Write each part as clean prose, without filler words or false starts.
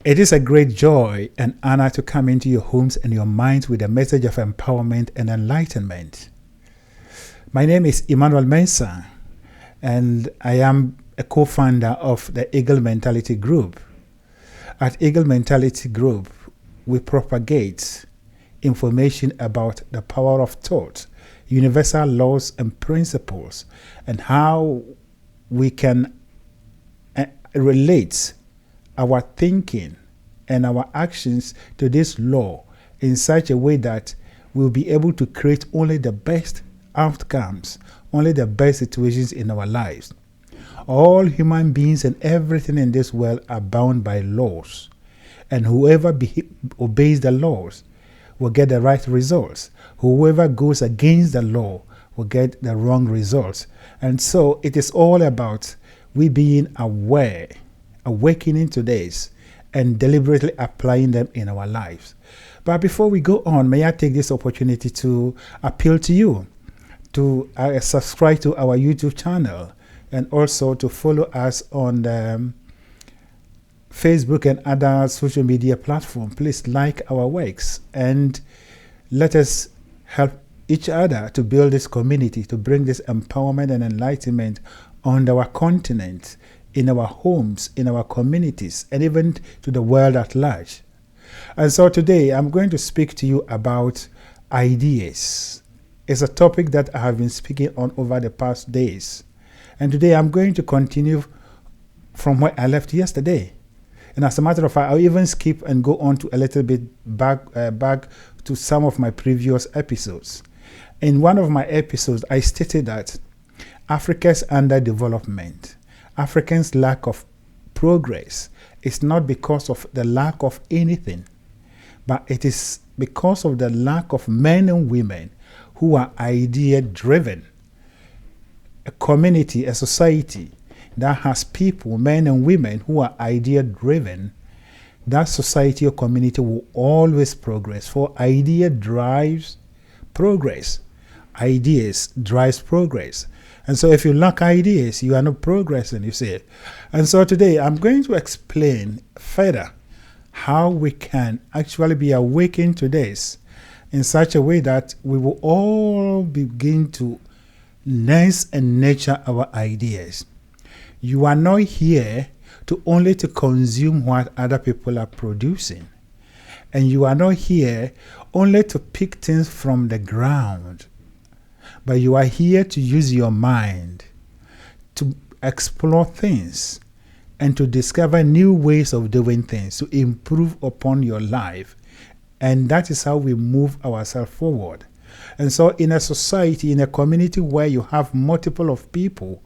It is a great joy and honor to come into your homes and your minds with a message of empowerment and enlightenment. My name is Emmanuel Mensah, and I am a co-founder of the Eagle Mentality Group. At Eagle Mentality Group, we propagate information about the power of thought, universal laws and principles, and how we can relate our thinking and our actions to this law in such a way that we'll be able to create only the best outcomes, only the best situations in our lives. All human beings and everything in this world are bound by laws, and whoever obeys the laws will get the right results. Whoever goes against the law will get the wrong results. And so it is all about we being aware, awakening to this, and deliberately applying them in our lives. But before we go on, may I take this opportunity to appeal to you to subscribe to our YouTube channel and also to follow us on Facebook and other social media platforms. Please like our works and let us help each other to build this community, to bring this empowerment and enlightenment on our continent, in our homes, in our communities, and even to the world at large. And so today I'm going to speak to you about ideas. It's a topic that I have been speaking on over the past days. And today I'm going to continue from where I left yesterday. And as a matter of fact, I'll even skip and go on to a little bit back to some of my previous episodes. In one of my episodes, I stated that Africa's underdevelopment, Africans' lack of progress is not because of the lack of anything, but it is because of the lack of men and women who are idea-driven. A community, a society that has people, men and women who are idea-driven, that society or community will always progress. For idea drives progress. Ideas drives progress. And so if you lack ideas, you are not progressing, you see. And so today I'm going to explain further how we can actually be awakened to this in such a way that we will all begin to nurse and nurture our ideas. You are not here to only to consume what other people are producing. And you are not here only to pick things from the ground. But you are here to use your mind to explore things and to discover new ways of doing things, to improve upon your life. And that is how we move ourselves forward. And so in a society, in a community where you have multiple of people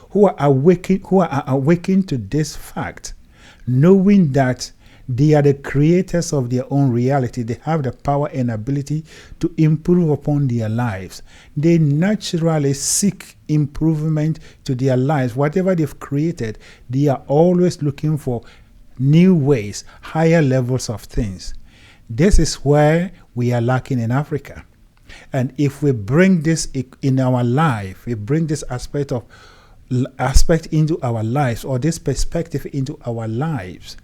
who are awakened to this fact, knowing that they are the creators of their own reality, they have the power and ability to improve upon their lives. They naturally seek improvement to their lives. Whatever they've created, they are always looking for new ways, higher levels of things. This is where we are lacking in Africa. And if we bring this in our life, we bring this aspect into our lives, or this perspective into our lives,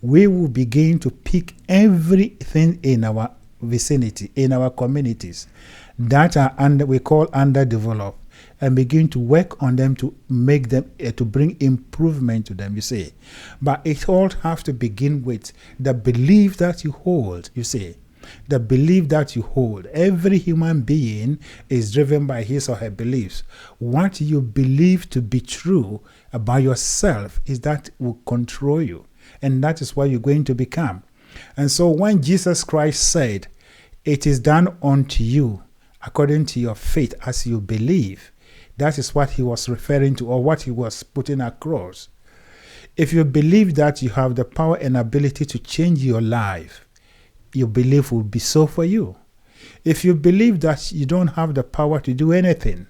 we will begin to pick everything in our vicinity, in our communities that are we call underdeveloped, and begin to work on them to make them, to bring improvement to them, you see. But it all has to begin with the belief that you hold, you see. The belief that you hold. Every human being is driven by his or her beliefs. What you believe to be true about yourself is that will control you. And that is what you're going to become. And so when Jesus Christ said, "It is done unto you according to your faith as you believe," that is what he was referring to, or what he was putting across. If you believe that you have the power and ability to change your life, your belief will be so for you. If you believe that you don't have the power to do anything,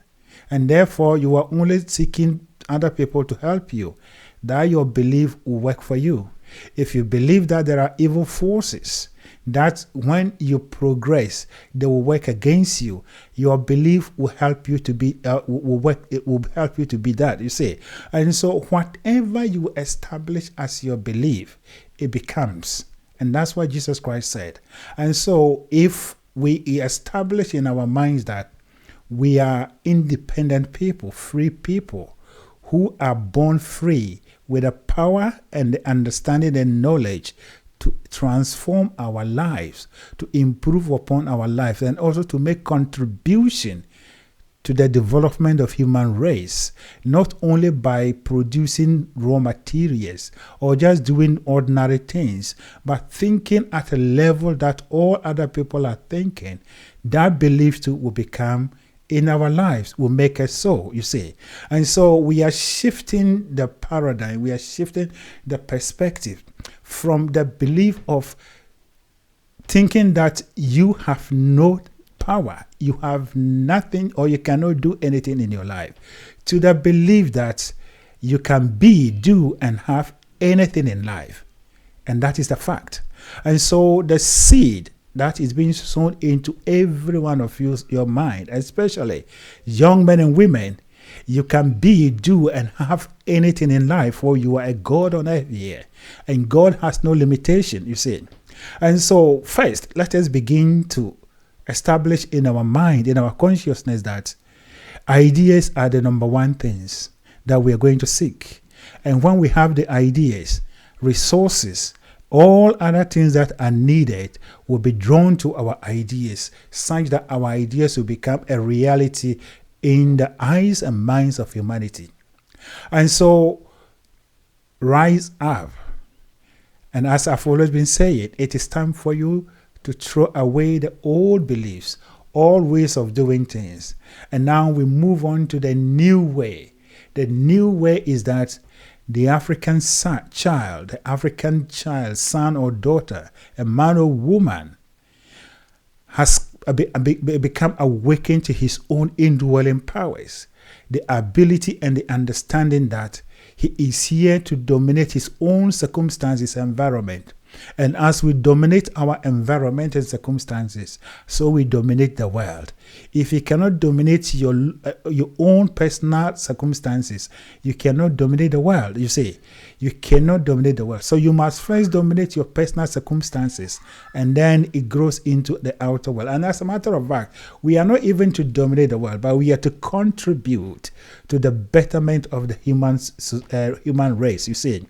and therefore you are only seeking other people to help you, that your belief will work for you. If you believe that there are evil forces that when you progress, they will work against you. Your belief will help you to be will work. It will help you to be that, you see. And so whatever you establish as your belief, it becomes. And that's what Jesus Christ said. And so if we establish in our minds that we are independent people, free people, who are born free with the power and the understanding and knowledge to transform our lives, to improve upon our lives, and also to make contribution to the development of human race, not only by producing raw materials or just doing ordinary things, but thinking at a level that all other people are thinking, that belief too will become in our lives, will make us so, you see. And so we are shifting the paradigm, we are shifting the perspective from the belief of thinking that you have no power, you have nothing, or you cannot do anything in your life, to the belief that you can be, do, and have anything in life. And that is the fact. And so the seed that is being sown into every one of you, your mind, especially young men and women, you can be, do, and have anything in life, for you are a God on earth here. And God has no limitation, you see. And so first, let us begin to establish in our mind, in our consciousness, that ideas are the number one things that we are going to seek. And when we have the ideas, resources, all other things that are needed will be drawn to our ideas, such that our ideas will become a reality in the eyes and minds of humanity. And so, rise up. And as I've always been saying, it is time for you to throw away the old beliefs, old ways of doing things. And now we move on to the new way. The new way is that the African child, son or daughter, a man or woman, has become awakened to his own indwelling powers, the ability and the understanding that he is here to dominate his own circumstances, environment. And as we dominate our environment and circumstances, so we dominate the world. If you cannot dominate your own personal circumstances, you cannot dominate the world. You see, you cannot dominate the world. So you must first dominate your personal circumstances, and then it grows into the outer world. And as a matter of fact, we are not even to dominate the world, but we are to contribute to the betterment of the human race, you see.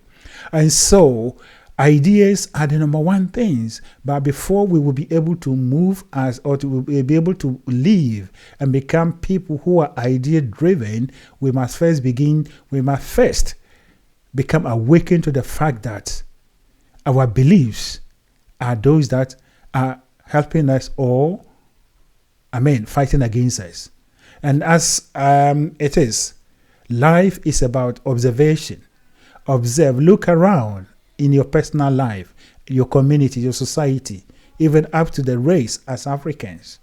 And so ideas are the number one things, but before we will be able to move or to be able to live and become people who are idea driven, we must first become awakened to the fact that our beliefs are those that are helping us or, fighting against us. And as it is, life is about observation. Observe, look around in your personal life, your community, your society, even up to the race as Africans.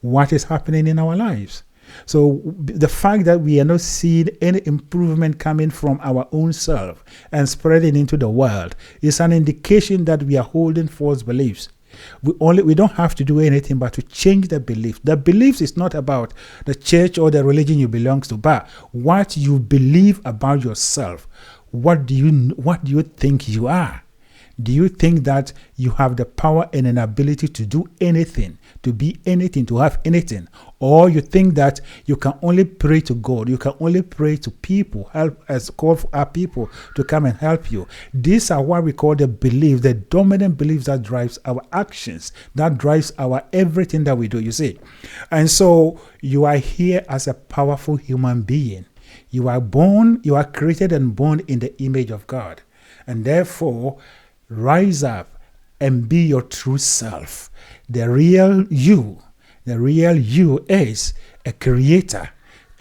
What is happening in our lives? So the fact that we are not seeing any improvement coming from our own self and spreading into the world is an indication that we are holding false beliefs. We don't have to do anything but to change the belief. The beliefs is not about the church or the religion you belong to, but what you believe about yourself. What do you think you are? Do you think that you have the power and an ability to do anything, to be anything, to have anything? Or you think that you can only pray to God, you can only pray to people, call for our people to come and help you? These are what we call the belief, the dominant belief that drives our actions, that drives our everything that we do, you see. And so you are here as a powerful human being. You are created and born in the image of God. And therefore, rise up and be your true self. The real you is a creator,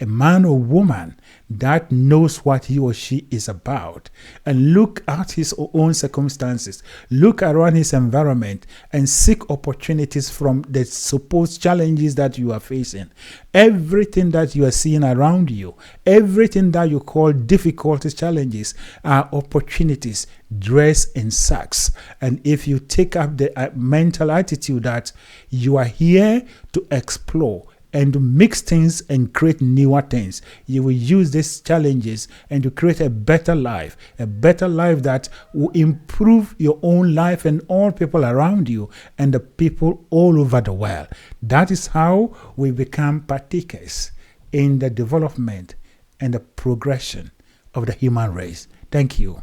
a man or woman that knows what he or she is about, and look at his own circumstances, look around his environment, and seek opportunities from the supposed challenges that you are facing. Everything that you are seeing around you, everything that you call difficulties, challenges, are opportunities dressed in sacks. And if you take up the mental attitude that you are here to explore and to mix things and create newer things, you will use these challenges and to create a better life that will improve your own life and all people around you and the people all over the world. That is how we become partakers in the development and the progression of the human race. Thank you.